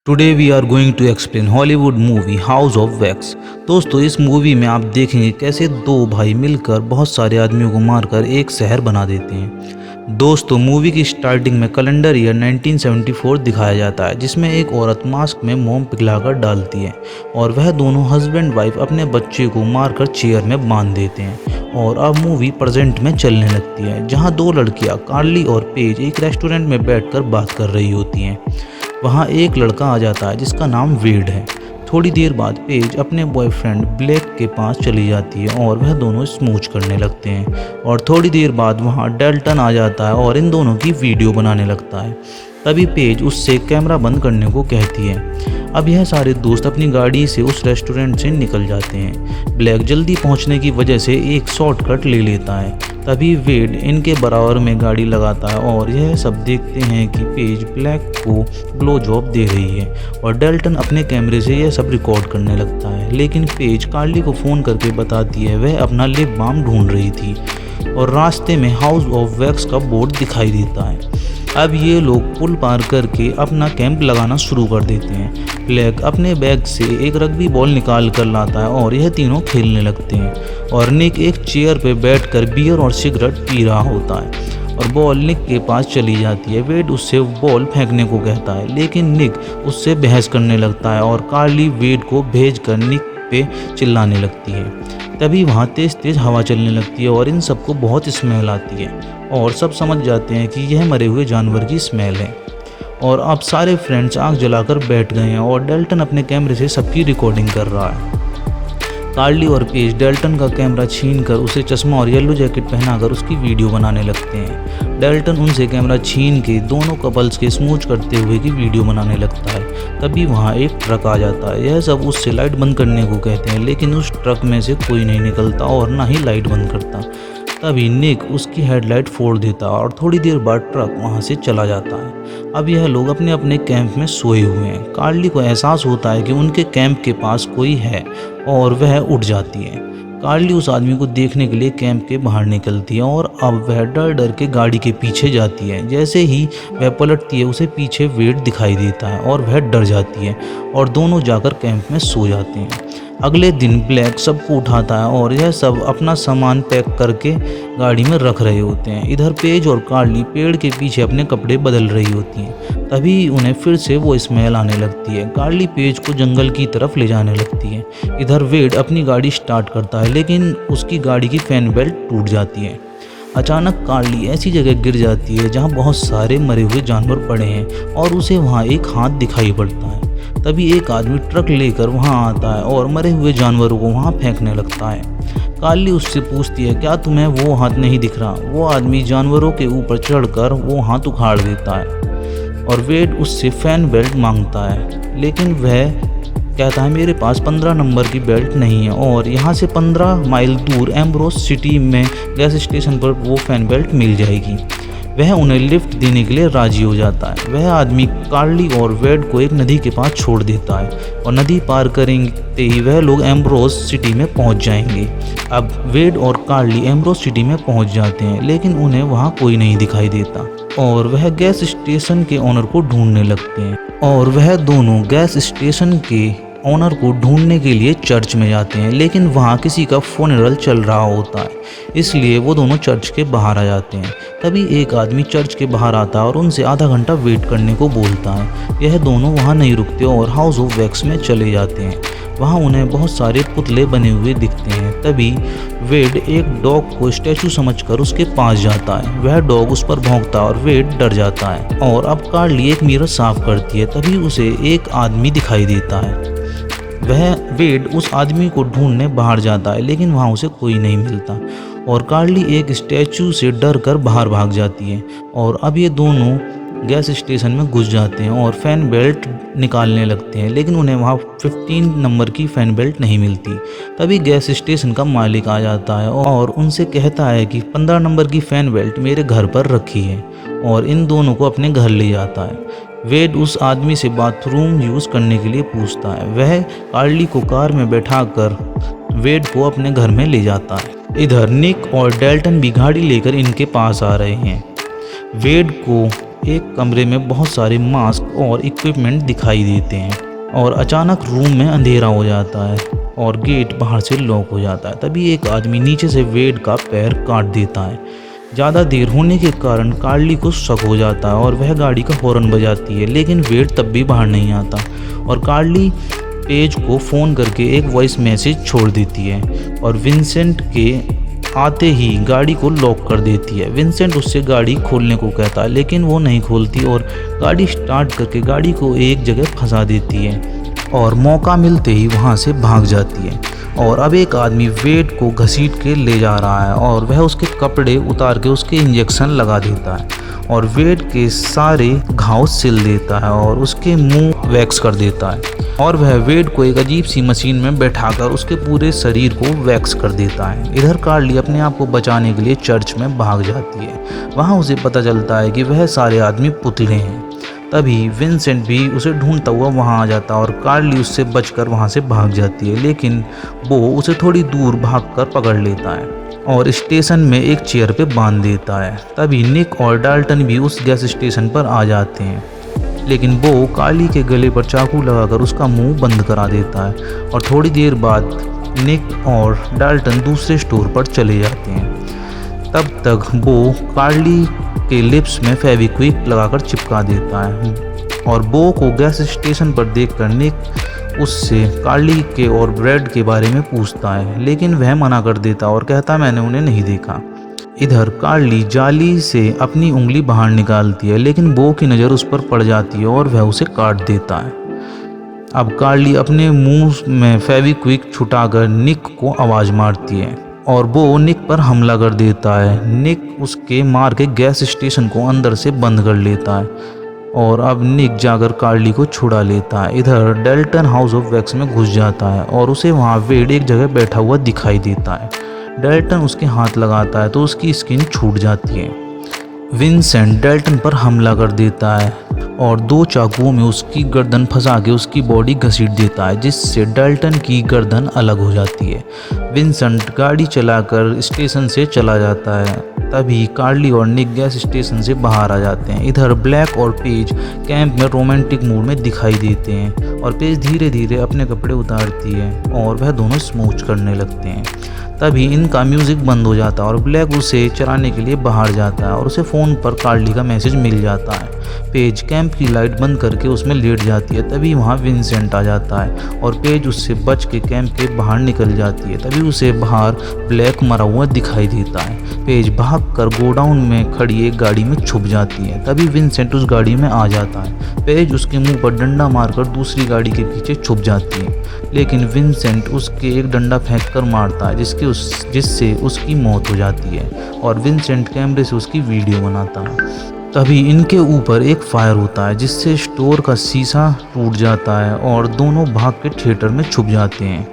Today we are going to explain Hollywood movie House of Wax. दोस्तों, इस movie में आप देखेंगे कैसे दो भाई मिलकर बहुत सारे आदमियों को मारकर एक शहर बना देते हैं। दोस्तों, मूवी की स्टार्टिंग में कैलेंडर ईयर 1974 दिखाया जाता है, जिसमें एक औरत मास्क में मोम पिघलाकर डालती है और वह दोनों हस्बैंड वाइफ अपने बच्चे को मारकर चेयर में बांध देते हैं। और अब मूवी प्रेजेंट में चलने लगती है, जहां दो लड़कियां कार्ली और पेज एक रेस्टोरेंट में बैठकर बात कर रही होती हैं। वहाँ एक लड़का आ जाता है जिसका नाम वेड है। थोड़ी देर बाद पेज अपने बॉयफ्रेंड ब्लैक के पास चली जाती है और वह दोनों स्मूच करने लगते हैं। और थोड़ी देर बाद वहाँ डेल्टन आ जाता है और इन दोनों की वीडियो बनाने लगता है। तभी पेज उससे कैमरा बंद करने को कहती है। अब यह सारे दोस्त अपनी गाड़ी से उस रेस्टोरेंट से निकल जाते हैं। ब्लैक जल्दी पहुंचने की वजह से एक शॉर्टकट ले लेता है। तभी वेड इनके बराबर में गाड़ी लगाता है और यह सब देखते हैं कि पेज ब्लैक को ब्लो जॉब दे रही है और डेल्टन अपने कैमरे से यह सब रिकॉर्ड करने लगता है। लेकिन पेज कार्ली को फ़ोन करके बताती है वह अपना लिप बाम ढूंढ रही थी और रास्ते में हाउस ऑफ वैक्स का बोर्ड दिखाई देता है। अब ये लोग पुल पार करके अपना कैंप लगाना शुरू कर देते हैं। ब्लैक अपने बैग से एक रग्बी बॉल निकाल कर लाता है और यह तीनों खेलने लगते हैं। और निक एक चेयर पर बैठकर बियर और सिगरेट पी रहा होता है और बॉल निक के पास चली जाती है। वेड उससे बॉल फेंकने को कहता है, लेकिन निक उससे बहस करने लगता है और कार्ली वेड को भेजकर निक पे चिल्लाने लगती है। तभी वहाँ तेज़ तेज़ हवा चलने लगती है और इन सबको बहुत स्मेल आती है और सब समझ जाते हैं कि यह मरे हुए जानवर की स्मेल है। और अब सारे फ्रेंड्स आग जलाकर बैठ गए हैं और डेल्टन अपने कैमरे से सबकी रिकॉर्डिंग कर रहा है। कार्ली और पेज डेल्टन का कैमरा छीनकर उसे चश्मा और येलो जैकेट पहनाकर उसकी वीडियो बनाने लगते हैं। डेल्टन उनसे कैमरा छीन के दोनों कपल्स के स्मूच करते हुए की वीडियो बनाने लगता है। तभी वहाँ एक ट्रक आ जाता है। यह सब उससे लाइट बंद करने को कहते हैं, लेकिन उस ट्रक में से कोई नहीं निकलता और ना ही लाइट बंद करता। तभी निक उसकी हेडलाइट फोड़ देता और थोड़ी देर बाद ट्रक वहाँ से चला जाता है। अब यह लोग अपने अपने कैंप में सोए हुए हैं। कार्ली को एहसास होता है कि उनके कैंप के पास कोई है और वह उठ जाती है। कार्ली उस आदमी को देखने के लिए कैंप के बाहर निकलती है और अब वह डर डर के गाड़ी के पीछे जाती है। जैसे ही वह पलटती है उसे पीछे वेड दिखाई देता है और वह डर जाती है और दोनों जाकर कैंप में सो जाते हैं। अगले दिन ब्लैक सबको उठाता है और यह सब अपना सामान पैक करके गाड़ी में रख रहे होते हैं। इधर पेज और कार्ली पेड़ के पीछे अपने कपड़े बदल रही होती हैं। तभी उन्हें फिर से वो स्मेल आने लगती है। कार्ली पेज को जंगल की तरफ ले जाने लगती है। इधर वेड अपनी गाड़ी स्टार्ट करता है, लेकिन उसकी गाड़ी की फैन बेल्ट टूट जाती है। अचानक कार्ली ऐसी जगह गिर जाती है जहाँ बहुत सारे मरे हुए जानवर पड़े हैं और उसे वहाँ एक हाथ दिखाई पड़ता है। तभी एक आदमी ट्रक लेकर वहाँ आता है और मरे हुए जानवरों को वहाँ फेंकने लगता है। कार्ली उससे पूछती है, क्या तुम्हें वो हाथ नहीं दिख रहा? वो आदमी जानवरों के ऊपर चढ़कर वो हाथ उखाड़ देता है और वेड उससे फैन बेल्ट मांगता है, लेकिन वह कहता है मेरे पास 15 नंबर की बेल्ट नहीं है और यहाँ से 15 माइल दूर एम्ब्रोस सिटी में गैस स्टेशन पर वो फैन बेल्ट मिल जाएगी। वह उन्हें लिफ्ट देने के लिए राजी हो जाता है। वह आदमी कार्ली और वेड को एक नदी के पास छोड़ देता है और नदी पार करेंगे ही वह लोग एम्ब्रोस सिटी में पहुंच जाएंगे। अब वेड और कार्ली एम्ब्रोस सिटी में पहुंच जाते हैं, लेकिन उन्हें वहां कोई नहीं दिखाई देता और वह गैस स्टेशन के ओनर को ढूंढने लगते हैं। और वह दोनों गैस स्टेशन के ऑनर को ढूंढने के लिए चर्च में जाते हैं, लेकिन वहाँ किसी का फ्यूनरल चल रहा होता है, इसलिए वो दोनों चर्च के बाहर आ जाते हैं। तभी एक आदमी चर्च के बाहर आता है और उनसे आधा घंटा वेट करने को बोलता है। यह दोनों वहाँ नहीं रुकते और हाउस ऑफ वैक्स में चले जाते हैं। वहाँ उन्हें बहुत सारे पुतले बने हुए दिखते हैं। तभी वेड एक डॉग को स्टैचू समझकर उसके पास जाता है। वह डॉग उस पर भौंकता है और वेड डर जाता है। और अब कार्ली एक मिरर साफ करती है। तभी उसे एक आदमी दिखाई देता है। वह वेड उस आदमी को ढूंढने बाहर जाता है, लेकिन वहाँ उसे कोई नहीं मिलता और कार्ली एक स्टैचू से डर कर बाहर भाग जाती है। और अब ये दोनों गैस स्टेशन में घुस जाते हैं और फैन बेल्ट निकालने लगते हैं, लेकिन उन्हें वहाँ 15 नंबर की फैन बेल्ट नहीं मिलती। तभी गैस स्टेशन का मालिक आ जाता है और उनसे कहता है कि 15 नंबर की फैन बेल्ट मेरे घर पर रखी है और इन दोनों को अपने घर ले जाता है। वेड उस आदमी से बाथरूम यूज़ करने के लिए पूछता है। वह कार्ली को कार में बैठाकर वेड को अपने घर में ले जाता है। इधर निक और डेल्टन भी गाड़ी लेकर इनके पास आ रहे हैं। वेड को एक कमरे में बहुत सारे मास्क और इक्विपमेंट दिखाई देते हैं और अचानक रूम में अंधेरा हो जाता है और गेट बाहर से लॉक हो जाता है। तभी एक आदमी नीचे से वेड का पैर काट देता है। ज़्यादा देर होने के कारण कार्ली को शक हो जाता है और वह गाड़ी का हॉर्न बजाती है, लेकिन वेड तब भी बाहर नहीं आता और कार्ली पेज को फ़ोन करके एक वॉइस मैसेज छोड़ देती है और विंसेंट के आते ही गाड़ी को लॉक कर देती है। विंसेंट उससे गाड़ी खोलने को कहता है, लेकिन वो नहीं खोलती और गाड़ी स्टार्ट करके गाड़ी को एक जगह फंसा देती है और मौका मिलते ही वहाँ से भाग जाती है। और अब एक आदमी वेड को घसीट के ले जा रहा है और वह उसके कपड़े उतार के उसके इंजेक्शन लगा देता है और वेड के सारे घाव सिल देता है और उसके मुंह वैक्स कर देता है और वह वेड को एक अजीब सी मशीन में बैठाकर उसके पूरे शरीर को वैक्स कर देता है। इधर कार्ली अपने आप को बचाने के लिए चर्च में भाग जाती है। वहाँ उसे पता चलता है कि वह सारे आदमी पुतले हैं। तभी विंसेंट भी उसे ढूंढता हुआ वहाँ आ जाता है और कार्ली उससे बचकर वहाँ से भाग जाती है, लेकिन वो उसे थोड़ी दूर भागकर पकड़ लेता है और स्टेशन में एक चेयर पे बांध देता है। तभी निक और डाल्टन भी उस गैस स्टेशन पर आ जाते हैं, लेकिन वो कार्ली के गले पर चाकू लगाकर उसका मुंह बंद करा देता है और थोड़ी देर बाद निक और डाल्टन दूसरे स्टोर पर चले जाते हैं। तब तक वो कार्ली के लिप्स में फेविक्विक लगाकर चिपका देता है और बो को गैस स्टेशन पर देखकर निक उससे कार्ली के और ब्रेड के बारे में पूछता है, लेकिन वह मना कर देता और कहता मैंने उन्हें नहीं देखा। इधर कार्ली जाली से अपनी उंगली बाहर निकालती है, लेकिन बो की नज़र उस पर पड़ जाती है और वह उसे काट देता है। अब कार्ली अपने मुंह में फेविक्विक छुटाकर निक को आवाज़ मारती है और वो निक पर हमला कर देता है। निक उसके मार के गैस स्टेशन को अंदर से बंद कर लेता है और अब निक जाकर कार्ली को छुड़ा लेता है। इधर डेल्टन हाउस ऑफ वैक्स में घुस जाता है और उसे वहाँ वेड एक जगह बैठा हुआ दिखाई देता है। डेल्टन उसके हाथ लगाता है तो उसकी स्किन छूट जाती है। विंसेंट डेल्टन पर हमला कर देता है और 2 चाकुओं में उसकी गर्दन फंसा के उसकी बॉडी घसीट देता है, जिससे डेल्टन की गर्दन अलग हो जाती है। विंसेंट गाड़ी चलाकर स्टेशन से चला जाता है। तभी कार्ली और निक गैस स्टेशन से बाहर आ जाते हैं। इधर ब्लैक और पेज कैंप में रोमांटिक मूड में दिखाई देते हैं और पेज धीरे धीरे अपने कपड़े उतारती है और वह दोनों स्मूच करने लगते हैं। तभी इनका म्यूज़िक बंद हो जाता है और ब्लैक उसे चराने के लिए बाहर जाता है और उसे फ़ोन पर कार्ली का मैसेज मिल जाता है। पेज कैंप की लाइट बंद करके उसमें लेट जाती है। तभी वहाँ विंसेंट आ जाता है और पेज उससे बच के कैंप के बाहर निकल जाती है। तभी उसे बाहर ब्लैक मरा हुआ दिखाई देता है। पेज भागकर गोडाउन में खड़ी एक गाड़ी में छुप जाती है। तभी विंसेंट उस गाड़ी में आ जाता है। पेज उसके मुंह पर डंडा मारकर दूसरी गाड़ी के पीछे छुप जाती है, लेकिन विंसेंट उसके एक डंडा फेंककर मारता है जिससे उसकी मौत हो जाती है और विंसेंट कैमरे से उसकी वीडियो बनाता है। तभी इनके ऊपर एक फायर होता है जिससे स्टोर का शीशा टूट जाता है और दोनों भाग के थिएटर में छुप जाते हैं।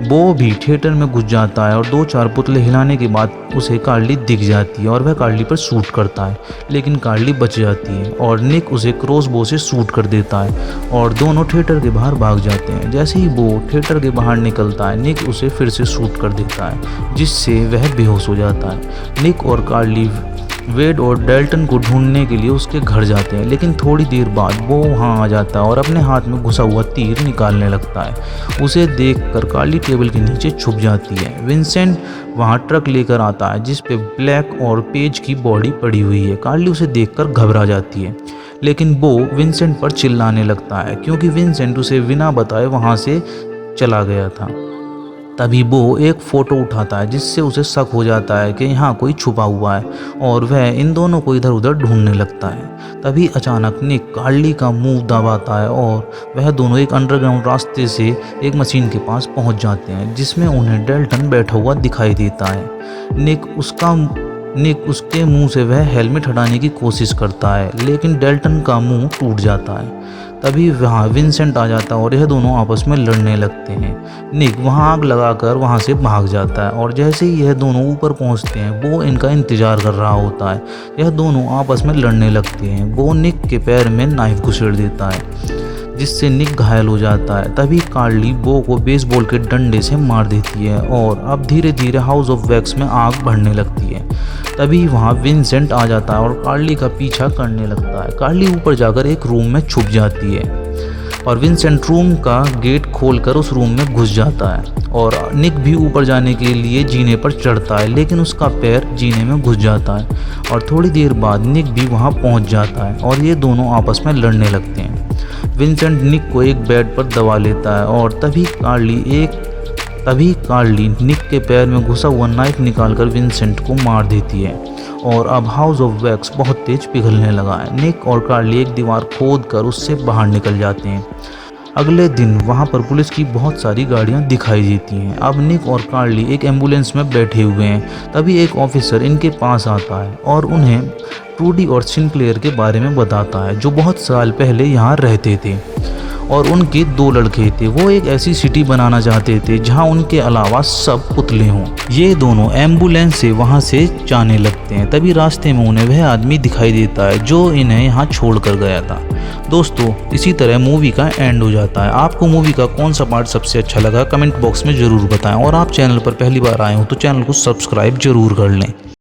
वो भी थिएटर में घुस जाता है और 2-4 पुतले हिलाने के बाद उसे कार्ली दिख जाती है और वह कार्ली पर शूट करता है, लेकिन कार्ली बच जाती है और निक उसे क्रॉसबो से शूट कर देता है और दोनों थिएटर के बाहर भाग जाते हैं। जैसे ही वो थिएटर के बाहर निकलता है, निक उसे फिर से शूट कर देता है जिससे वह बेहोश हो जाता है। निक और कार्ली वेड और डेल्टन को ढूंढने के लिए उसके घर जाते हैं, लेकिन थोड़ी देर बाद वो वहाँ आ जाता है और अपने हाथ में घुसा हुआ तीर निकालने लगता है। उसे देखकर कार्ली टेबल के नीचे छुप जाती है। विंसेंट वहाँ ट्रक लेकर आता है जिस पे ब्लैक और पेज की बॉडी पड़ी हुई है। कार्ली उसे देखकर घबरा जाती है, लेकिन वो विंसेंट पर चिल्लाने लगता है क्योंकि विंसेंट उसे बिना बताए वहाँ से चला गया था। तभी वो एक फ़ोटो उठाता है जिससे उसे शक हो जाता है कि यहाँ कोई छुपा हुआ है और वह इन दोनों को इधर उधर ढूंढने लगता है। तभी अचानक निक कार्ली का मुंह दबाता है और वह दोनों एक अंडरग्राउंड रास्ते से एक मशीन के पास पहुँच जाते हैं जिसमें उन्हें डेल्टन बैठा हुआ दिखाई देता है। निक उसके मुंह से वह हेलमेट हटाने की कोशिश करता है, लेकिन डेल्टन का मुंह टूट जाता है। तभी वहाँ विंसेंट आ जाता है और यह दोनों आपस में लड़ने लगते हैं। निक वहाँ आग लगाकर वहाँ से भाग जाता है और जैसे ही यह दोनों ऊपर पहुँचते हैं, वो इनका इंतज़ार कर रहा होता है। यह दोनों आपस में लड़ने लगते हैं। वो निक के पैर में नाइफ घुसेड़ देता है जिससे निक घायल हो जाता है। तभी कार्ली बो को बेसबॉल के डंडे से मार देती है और अब धीरे धीरे हाउस ऑफ वैक्स में आग बढ़ने लगती है। तभी वहाँ विंसेंट आ जाता है और कार्ली का पीछा करने लगता है। कार्ली ऊपर जाकर एक रूम में छुप जाती है और विंसेंट रूम का गेट खोलकर उस रूम में घुस जाता है और निक भी ऊपर जाने के लिए जीने पर चढ़ता है, लेकिन उसका पैर जीने में घुस जाता है और थोड़ी देर बाद निक भी वहां पहुंच जाता है और ये दोनों आपस में लड़ने लगते हैं। विंसेंट निक को एक बेड पर दबा लेता है और तभी कार्ली निक के पैर में घुसा हुआ नाइफ निकालकर विंसेंट को मार देती है और अब हाउस ऑफ वैक्स बहुत तेज पिघलने लगा है। निक और कार्ली एक दीवार खोदकर उससे बाहर निकल जाते हैं। अगले दिन वहां पर पुलिस की बहुत सारी गाड़ियां दिखाई देती हैं। अब निक और कार्ली एक एम्बुलेंस में बैठे हुए हैं। तभी एक ऑफिसर इनके पास आता है और उन्हें ट्रूडी और सिनक्लेयर के बारे में बताता है, जो बहुत साल पहले यहाँ रहते थे और उनके 2 लड़के थे। वो एक ऐसी सिटी बनाना चाहते थे जहां उनके अलावा सब पुतले हों। ये दोनों एम्बुलेंस से वहां से जाने लगते हैं। तभी रास्ते में उन्हें वह आदमी दिखाई देता है जो इन्हें यहाँ छोड़ कर गया था। दोस्तों, इसी तरह मूवी का एंड हो जाता है। आपको मूवी का कौन सा पार्ट सबसे अच्छा लगा कमेंट बॉक्स में ज़रूर बताएं और आप चैनल पर पहली बार आए हो तो चैनल को सब्सक्राइब जरूर कर लें।